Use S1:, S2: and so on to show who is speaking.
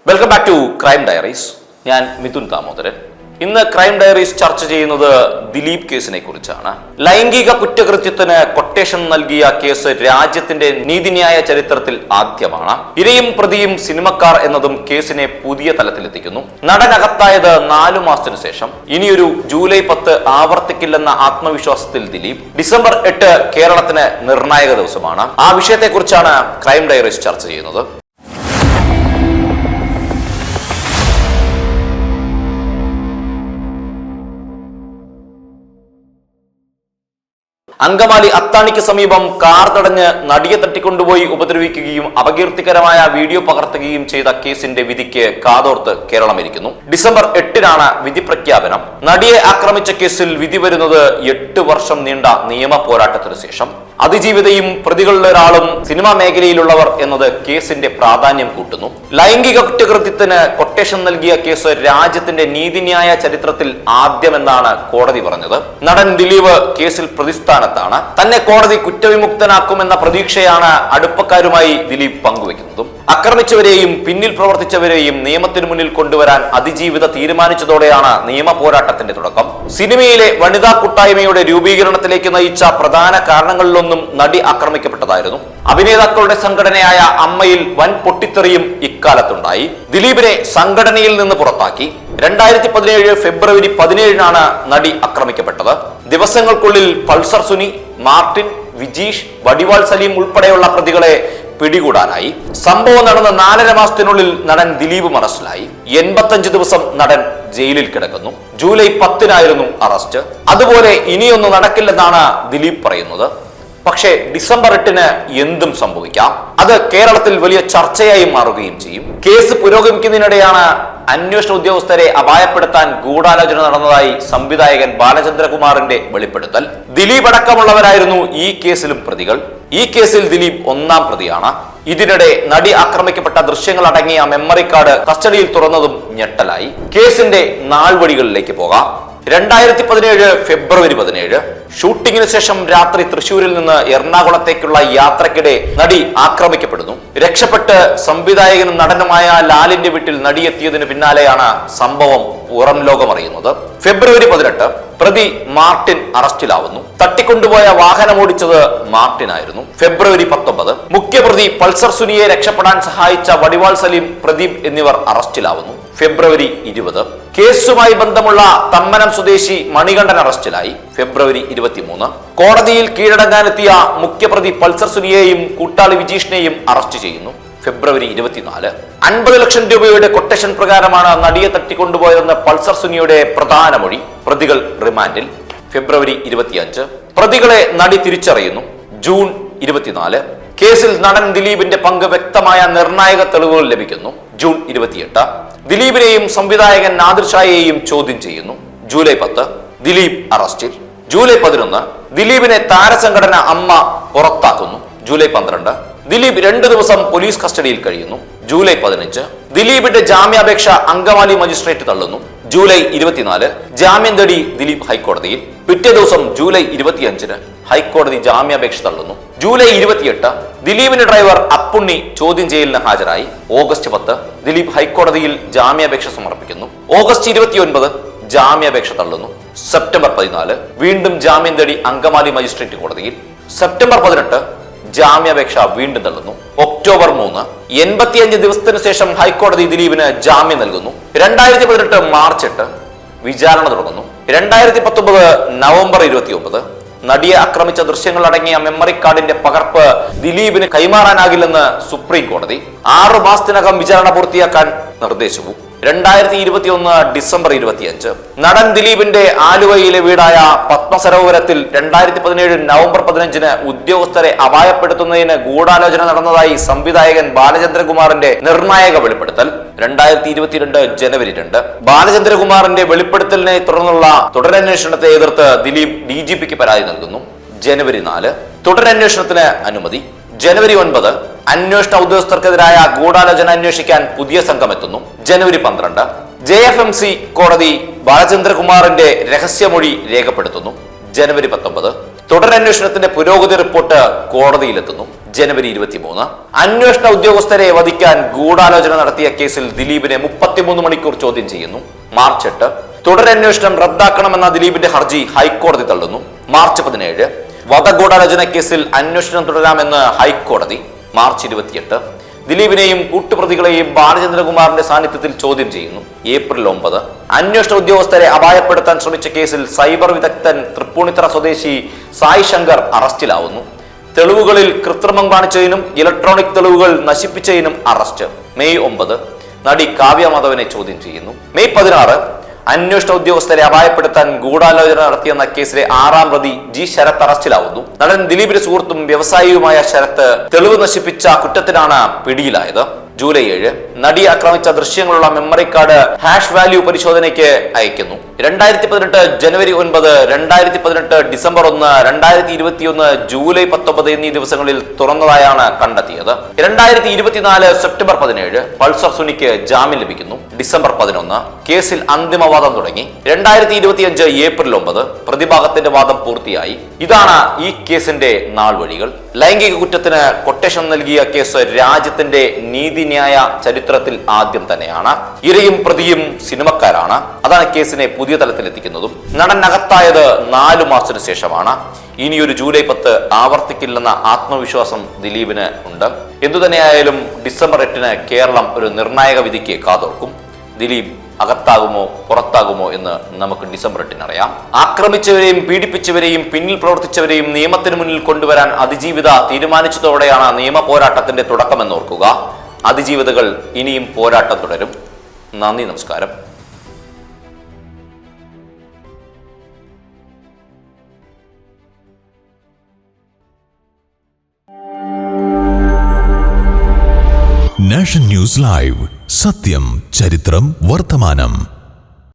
S1: Welcome back to crime diaries. ഞാൻ മിഥുൻ ദാമോദരൻ. ഇന്ന് crime diaries ചർച്ച ചെയ്യുന്നത് ദിലീപ് കേസിനെ കുറിച്ചാണ്. ലൈംഗിക കുറ്റകൃത്യത്തിന് കൊട്ടേഷൻ നൽകിയ കേസ് രാജ്യത്തിന്റെ നീതിന്യായ ചരിത്രത്തിൽ ആദ്യമാണ്. ഇരയും പ്രതിയും സിനിമക്കാർ എന്നതും കേസിനെ പുതിയ തലത്തിലെത്തിക്കുന്നു. നടനകത്തായത് 4 മാസത്തിനു ശേഷം ഇനിയൊരു ജൂലൈ 10 ആവർത്തിക്കില്ലെന്ന ആത്മവിശ്വാസത്തിൽ ദിലീപ്. ഡിസംബർ 8 കേരളത്തിന് നിർണായക ദിവസമാണ്. ആ വിഷയത്തെക്കുറിച്ചാണ് ക്രൈം ഡയറീസ് ചർച്ച ചെയ്യുന്നത്. അങ്കമാലി അത്താണിക്ക് സമീപം കാർ തടഞ്ഞ് നടിയെ തട്ടിക്കൊണ്ടുപോയി ഉപദ്രവിക്കുകയും അപകീർത്തികരമായ വീഡിയോ പകർത്തുകയും ചെയ്ത കേസിന്റെ വിധിക്ക് കാതോർത്ത് കേരളം ഇരിക്കുന്നു. ഡിസംബർ 8-നാണ് വിധി പ്രഖ്യാപനം. നടിയെ ആക്രമിച്ച കേസിൽ വിധി വരുന്നത് 8 വർഷം നീണ്ട നിയമ പോരാട്ടത്തിനു ശേഷം. അതിജീവിതയും പ്രതികളിലൊരാളും സിനിമാ മേഖലയിലുള്ളവർ എന്നത് കേസിന്റെ പ്രാധാന്യം കൂട്ടുന്നു. ലൈംഗിക കുറ്റകൃത്യത്തിന് കൊട്ടേഷൻ നൽകിയ കേസ് രാജ്യത്തിന്റെ നീതിന്യായ ചരിത്രത്തിൽ ആദ്യമെന്നാണ് കോടതി പറഞ്ഞത്. നടൻ ദിലീപ് കേസിൽ പ്രതിസ്ഥാനത്താണ്. തന്നെ കോടതി കുറ്റവിമുക്തനാക്കുമെന്ന പ്രതീക്ഷയാണ് അടുപ്പക്കാരുമായി ദിലീപ് പങ്കുവെക്കുന്നതും. ആക്രമിച്ചവരെയും പിന്നിൽ പ്രവർത്തിച്ചവരെയും നിയമത്തിന് മുന്നിൽ കൊണ്ടുവരാൻ അതിജീവിത തീരുമാനിച്ചതോടെയാണ് നിയമ പോരാട്ടത്തിന്റെ തുടക്കം. സിനിമയിലെ വനിതാ കൂട്ടായ്മയുടെ രൂപീകരണത്തിലേക്ക് നയിച്ച പ്രധാന കാരണങ്ങളിലൊന്നും നടി ആക്രമിക്കപ്പെട്ടതായിരുന്നു. അഭിനേതാക്കളുടെ സംഘടനയായ അമ്മയിൽ വൻ പൊട്ടിത്തെറിയും ഇക്കാലത്തുണ്ടായി. ദിലീപിനെ സംഘടനയിൽ നിന്ന് പുറത്താക്കി. 2017 ഫെബ്രുവരി 17-നാണ് നടി ആക്രമിക്കപ്പെട്ടത്. ദിവസങ്ങൾക്കുള്ളിൽ പൾസർ സുനി, മാർട്ടിൻ, വിജീഷ്, വടിവാൾ സലീം ഉൾപ്പെടെയുള്ള പ്രതികളെ പിടികൂടാനായി. സംഭവം നടന്ന 4.5 മാസത്തിനുള്ളിൽ നടൻ ദിലീപ് അറസ്റ്റിലായി. 85 ദിവസം നടൻ ജയിലിൽ കിടക്കുന്നു. ജൂലൈ 10-നായിരുന്നു അറസ്റ്റ്. അതുപോലെ ഇനിയൊന്നും നടക്കില്ലെന്നാണ് ദിലീപ് പറയുന്നത്. പക്ഷേ ഡിസംബർ 8-ന് എന്തും സംഭവിക്കാം. അത് കേരളത്തിൽ വലിയ ചർച്ചയായി മാറുകയും ചെയ്യും. കേസ് പുരോഗമിക്കുന്നതിനിടെയാണ് അന്വേഷണ ഉദ്യോഗസ്ഥരെ അപായപ്പെടുത്താൻ ഗൂഢാലോചന നടന്നതായി സംവിധായകൻ ബാലചന്ദ്രകുമാറിന്റെ വെളിപ്പെടുത്തൽ. ദിലീപ് അടക്കമുള്ളവരായിരുന്നു ഈ കേസിലും പ്രതികൾ. ഈ കേസിൽ ദിലീപ് 1-ാം പ്രതിയാണ്. ഇതിനിടെ നടി ആക്രമിക്കപ്പെട്ട ദൃശ്യങ്ങൾ അടങ്ങിയ മെമ്മറി കാർഡ് കസ്റ്റഡിയിൽ തുറന്നതും ഞെട്ടലായി. കേസിന്റെ നാൾവഴികളിലേക്ക് പോകാം. 2017 ഫെബ്രുവരി 17 ഷൂട്ടിങ്ങിന് ശേഷം രാത്രി തൃശൂരിൽ നിന്ന് എറണാകുളത്തേക്കുള്ള യാത്രക്കിടെ നടി ആക്രമിക്കപ്പെടുന്നു. രക്ഷപ്പെട്ട് സംവിധായകനും നടനുമായ ലാലിന്റെ വീട്ടിൽ നടി എത്തിയതിനു പിന്നാലെയാണ് സംഭവം പുറം ലോകം അറിയുന്നത്. ഫെബ്രുവരി 18 പ്രതി മാർട്ടിൻ അറസ്റ്റിലാവുന്നു. തട്ടിക്കൊണ്ടുപോയ വാഹനം ഓടിച്ചത് മാർട്ടിനായിരുന്നു. ഫെബ്രുവരി 19 മുഖ്യപ്രതി പൾസർ സുനിയെ രക്ഷപ്പെടാൻ സഹായിച്ച വടിവാൾ സലീം, പ്രദീപ് എന്നിവർ അറസ്റ്റിലാവുന്നു. ഫെബ്രുവരി 20 കേസുമായി ബന്ധമുള്ള തമ്മനം സ്വദേശി മണികണ്ഠൻ അറസ്റ്റിലായി. ഫെബ്രുവരി 23 കോടതിയിൽ കീഴടങ്ങാനെത്തിയ മുഖ്യപ്രതി പൾസർ സുനിയെയും കൂട്ടാളി വിജീഷിനെയും അറസ്റ്റ് ചെയ്യുന്നു. ഫെബ്രുവരി 24 50 ലക്ഷം രൂപയുടെ കൊട്ടേഷൻ പ്രകാരമാണ് നടിയെ തട്ടിക്കൊണ്ടുപോയതെന്ന് പൾസർ സുനിയുടെ പ്രധാന മൊഴി. പ്രതികൾ റിമാൻഡിൽ. ഫെബ്രുവരി 25 പ്രതികളെ നടി തിരിച്ചറിയുന്നു. ജൂൺ 24 കേസിൽ നടൻ ദിലീപിന്റെ പങ്ക് വ്യക്തമായ നിർണായക തെളിവുകൾ ലഭിക്കുന്നു. ജൂൺ 28 ദിലീപിനെയും സംവിധായകൻ നാദിർ ഷായെയും ചോദ്യം ചെയ്യുന്നു. ജൂലൈ 10 ദിലീപ് അറസ്റ്റിൽ. ജൂലൈ 11 ദിലീപിനെ താരസംഘടന അമ്മ പുറത്താക്കുന്നു. ജൂലൈ 12 ദിലീപ് 2 ദിവസം പോലീസ് കസ്റ്റഡിയിൽ കഴിയുന്നു. ജൂലൈ 15 ദിലീപിന്റെ ജാമ്യാപേക്ഷ അങ്കമാലി മജിസ്ട്രേറ്റ് തള്ളുന്നു. ജൂലൈ 24 ജാമ്യം തേടി ദിലീപ് ഹൈക്കോടതിയിൽ. പിറ്റേ ദിവസം ജൂലൈ 25 ഹൈക്കോടതി ജാമ്യാപേക്ഷ തള്ളുന്നു. ജൂലൈ 28 ദിലീപിന്റെ ഡ്രൈവർ അപ്പുണ്ണി ചോദ്യം ചെയ്യലിന് ഹാജരായി. ഓഗസ്റ്റ് 10 ദിലീപ് ഹൈക്കോടതിയിൽ ജാമ്യാപേക്ഷ സമർപ്പിക്കുന്നു. ഓഗസ്റ്റ് 29 ജാമ്യാപേക്ഷ തള്ളുന്നു. സെപ്റ്റംബർ 14 വീണ്ടും ജാമ്യം തേടി അങ്കമാലി മജിസ്ട്രേറ്റ് കോടതിയിൽ. സെപ്റ്റംബർ 18 ജാമ്യാപേക്ഷ വീണ്ടും തള്ളുന്നു. ഒക്ടോബർ 3 85 ദിവസത്തിനു ശേഷം ഹൈക്കോടതി ദിലീപിന് ജാമ്യം നൽകുന്നു. 2018 മാർച്ച് 8 വിചാരണ തുടങ്ങുന്നു. 2019 നവംബർ 29 നടിയെ ആക്രമിച്ച ദൃശ്യങ്ങൾ അടങ്ങിയ മെമ്മറി കാർഡിന്റെ പകർപ്പ് ദിലീപിന് കൈമാറാനാകില്ലെന്ന് സുപ്രീം കോടതി. 6 മാസത്തിനകം വിചാരണ പൂർത്തിയാക്കാൻ നിർദ്ദേശവും. 2021 ഡിസംബർ 25 നടൻ ദിലീപിന്റെ ആലുവയിലെ വീടായ പത്മസരോവരത്തിൽ 2017 നവംബർ 15-ന് ഉദ്യോഗസ്ഥരെ അപായപ്പെടുത്തുന്നതിന് ഗൂഢാലോചന നടന്നതായി സംവിധായകൻ ബാലചന്ദ്രകുമാറിന്റെ നിർണായക വെളിപ്പെടുത്തൽ. 2022 ജനുവരി 2 ബാലചന്ദ്രകുമാറിന്റെ വെളിപ്പെടുത്തലിനെ തുടർന്നുള്ള തുടരന്വേഷണത്തെ എതിർത്ത് ദിലീപ് DGPക്ക് പരാതി നൽകുന്നു. ജനുവരി 4 തുടരന്വേഷണത്തിന് അനുമതി. ജനുവരി 9 അന്വേഷണ ഉദ്യോഗസ്ഥർക്കെതിരായ ഗൂഢാലോചന അന്വേഷിക്കാൻ പുതിയ സംഘം എത്തുന്നു. ജനുവരി 12 JFMC കോടതി ബാലചന്ദ്രകുമാറിന്റെ രഹസ്യമൊഴി രേഖപ്പെടുത്തുന്നു. ജനുവരി 19 തുടരന്വേഷണത്തിന്റെ പുരോഗതി റിപ്പോർട്ട് കോടതിയിലെത്തുന്നു. ജനുവരി 23. അന്വേഷണ ഉദ്യോഗസ്ഥരെ വധിക്കാൻ ഗൂഢാലോചന നടത്തിയ കേസിൽ ദിലീപിനെ 33 മണിക്കൂർ ചോദ്യം ചെയ്യുന്നു. മാർച്ച് 8. തുടരന്വേഷണം റദ്ദാക്കണമെന്ന ദിലീപിന്റെ ഹർജി ഹൈക്കോടതി തള്ളുന്നു. മാർച്ച് 17. വധഗൂഢാലോചന കേസിൽ അന്വേഷണം തുടരാമെന്ന് ഹൈക്കോടതി. മാർച്ച് 28. ദിലീപിനെയും കൂട്ടുപ്രതികളെയും ബാലചന്ദ്രകുമാറിന്റെ സാന്നിധ്യത്തിൽ ചോദ്യം ചെയ്യുന്നു. ഏപ്രിൽ 9. അന്വേഷണ ഉദ്യോഗസ്ഥരെ അപായപ്പെടുത്താൻ ശ്രമിച്ച കേസിൽ സൈബർ വിദഗ്ധൻ തൃപ്പൂണിത്തറ സ്വദേശി സായ് ശങ്കർ അറസ്റ്റിലാവുന്നു. തെളിവുകളിൽ കൃത്രിമം കാണിച്ചതിനും ഇലക്ട്രോണിക് തെളിവുകൾ നശിപ്പിച്ചതിനും അറസ്റ്റ്. മെയ് 9. നടി കാവ്യ മാധവനെ ചോദ്യം ചെയ്യുന്നു. മെയ് 16. അന്വേഷണ ഉദ്യോഗസ്ഥരെ അപായപ്പെടുത്താൻ ഗൂഢാലോചന നടത്തിയെന്ന കേസിലെ 6ാം പ്രതി ജി ശരത് അറസ്റ്റിലാവുന്നു. നടൻ ദിലീപിന്റെ സുഹൃത്തും വ്യവസായിയുമായ ശരത്ത് തെളിവ് നശിപ്പിച്ച കുറ്റത്തിനാണ് പിടിയിലായത്. ജൂലൈ 7. നടിയെ ആക്രമിച്ച ദൃശ്യങ്ങളുള്ള മെമ്മറി കാർഡ് ഹാഷ് വാല്യൂ പരിശോധനയ്ക്ക് അയക്കുന്നു. 2018 ജനുവരി 9, 2018 ഡിസംബർ 1, 2021 ജൂലൈ 19 എന്നീ ദിവസങ്ങളിൽ തുറന്നതായാണ് കണ്ടെത്തിയത്. 2024 സെപ്റ്റംബർ 17 പൾസർ സുനിക്ക് ജാമ്യം ലഭിക്കുന്നു. ഡിസംബർ 11 കേസിൽ അന്തിമവാദം തുടങ്ങി. 2025 ഏപ്രിൽ 9 പ്രതിഭാഗത്തിന്റെ വാദം പൂർത്തിയായി. ഇതാണ് ഈ കേസിന്റെ നാൾവഴികൾ. ലൈംഗിക കുറ്റത്തിന് കൊട്ടേഷൻ നൽകിയ കേസ് രാജ്യത്തിന്റെ നീതിന്യായ ചരിത്രത്തിൽ ആദ്യം തന്നെയാണ്. ഇരയും പ്രതിയും സിനിമക്കാരാണ്. അതാണ് കേസിനെ പുതിയ തലത്തിലെത്തിക്കുന്നതും. നടൻ അകത്തായത് 4 മാസത്തിനു ശേഷമാണ്. ഇനിയൊരു ജൂലൈ 10 ആവർത്തിക്കില്ലെന്ന ആത്മവിശ്വാസം ദിലീപിന് ഉണ്ട്. എന്തുതന്നെയായാലും ഡിസംബർ 8 കേരളം ഒരു നിർണായക വിധിക്ക് കാതോർക്കും. ദിലീപ് അകത്താകുമോ പുറത്താകുമോ എന്ന് നമുക്ക് ഡിസംബർ 8 അറിയാം. ആക്രമിച്ചവരെയും പീഡിപ്പിച്ചവരെയും പിന്നിൽ പ്രവർത്തിച്ചവരെയും നിയമത്തിന് മുന്നിൽ കൊണ്ടുവരാൻ അതിജീവിത തീരുമാനിച്ചതോടെയാണ് നിയമ പോരാട്ടത്തിന്റെ തുടക്കമെന്നോർക്കുക. അതിജീവിതകൾ ഇനിയും പോരാട്ടം തുടരും. നന്ദി, നമസ്കാരം.
S2: നാഷൻ ന്യൂസ് ലൈവ്, സത്യം, ചരിത്രം, വർത്തമാനം.